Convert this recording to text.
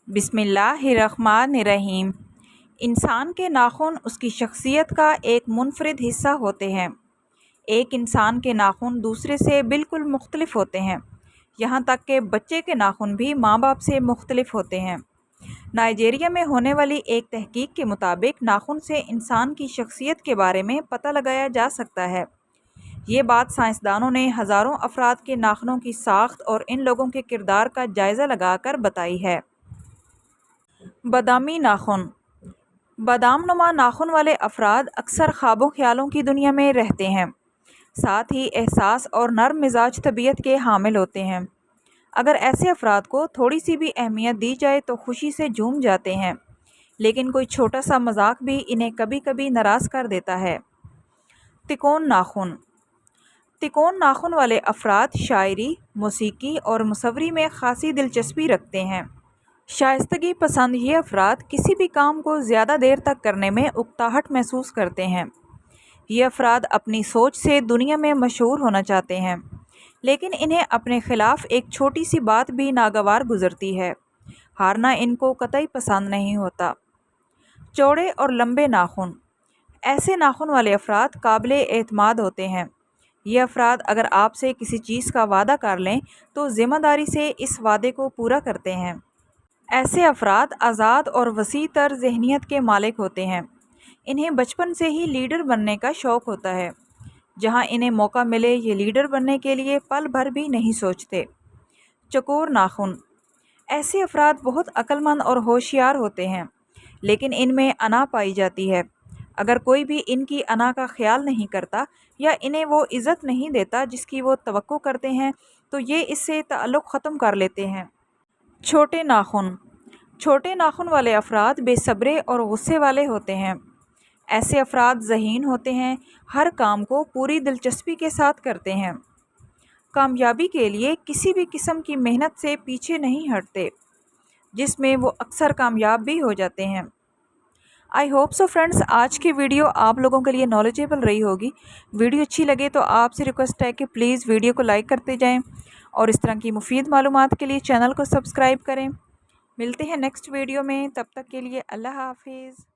बिस्मिल्लाहिर्रहमानिर्रहीम। इंसान के नाखून उसकी शख्सियत का एक मुनफरिद हिस्सा होते हैं। एक इंसान के नाखून दूसरे से बिल्कुल मुख्तलिफ होते हैं, यहाँ तक कि बच्चे के नाखून भी माँ बाप से मुख्तलिफ होते हैं। नाइजीरिया में होने वाली एक तहकीक के मुताबिक नाखून से इंसान की शख्सियत के बारे में पता लगाया जा सकता है। ये बात साइंसदानों ने हज़ारों अफराद के नाखूनों की साख्त और इन लोगों के किरदार का जायज़ा लगाकर बताई है। बादामी नाखून। बादाम नुमा नाखून वाले अफराद अक्सर ख्वाबों ख्यालों की दुनिया में रहते हैं, साथ ही एहसास और नर्म मिजाज तबीयत के हामिल होते हैं। अगर ऐसे अफराद को थोड़ी सी भी अहमियत दी जाए तो खुशी से झूम जाते हैं, लेकिन कोई छोटा सा मजाक भी इन्हें कभी कभी नाराज़ कर देता है। तिकोन नाखून। तिकोन नाखून वाले अफराद शायरी, मौसीकी और मुसव्वरी में खासी दिलचस्पी रखते हैं। शाइस्तगी पसंद ये अफराद किसी भी काम को ज़्यादा देर तक करने में उकताहट महसूस करते हैं। ये अफराद अपनी सोच से दुनिया में मशहूर होना चाहते हैं, लेकिन इन्हें अपने ख़िलाफ़ एक छोटी सी बात भी नागवार गुज़रती है। हारना इनको कतई पसंद नहीं होता। चौड़े और लंबे नाखून। ऐसे नाखून वाले अफराद काबिले एतमाद होते हैं। ये अफराद अगर आपसे किसी चीज़ का वादा कर लें तो ज़िम्मेदारी से इस वादे को पूरा करते हैं। ऐसे अफराद आज़ाद और वसी तर ज़हनियत के मालिक होते हैं। इन्हें बचपन से ही लीडर बनने का शौक़ होता है। जहां इन्हें मौका मिले ये लीडर बनने के लिए पल भर भी नहीं सोचते। चकोर नाखून। ऐसे अफराद बहुत अक्लमंद और होशियार होते हैं, लेकिन इनमें अना पाई जाती है। अगर कोई भी इनकी अना का ख्याल नहीं करता या इन्हें वो इज़्ज़त नहीं देता जिसकी वो तवक्को करते हैं, तो ये इससे ताल्लुक़ ख़त्म कर लेते हैं। छोटे नाखून। छोटे नाखून वाले अफराद बेसब्रे और गुस्से वाले होते हैं। ऐसे अफराद ज़हीन होते हैं, हर काम को पूरी दिलचस्पी के साथ करते हैं। कामयाबी के लिए किसी भी किस्म की मेहनत से पीछे नहीं हटते, जिसमें वो अक्सर कामयाब भी हो जाते हैं। आई होप सो फ्रेंड्स, आज की वीडियो आप लोगों के लिए नॉलेजेबल रही होगी। वीडियो अच्छी लगे तो आपसे रिक्वेस्ट है कि प्लीज़ वीडियो को लाइक करते जाएं और इस तरह की मुफीद मालूमात के लिए चैनल को सब्सक्राइब करें। मिलते हैं नेक्स्ट वीडियो में, तब तक के लिए अल्लाह हाफिज़।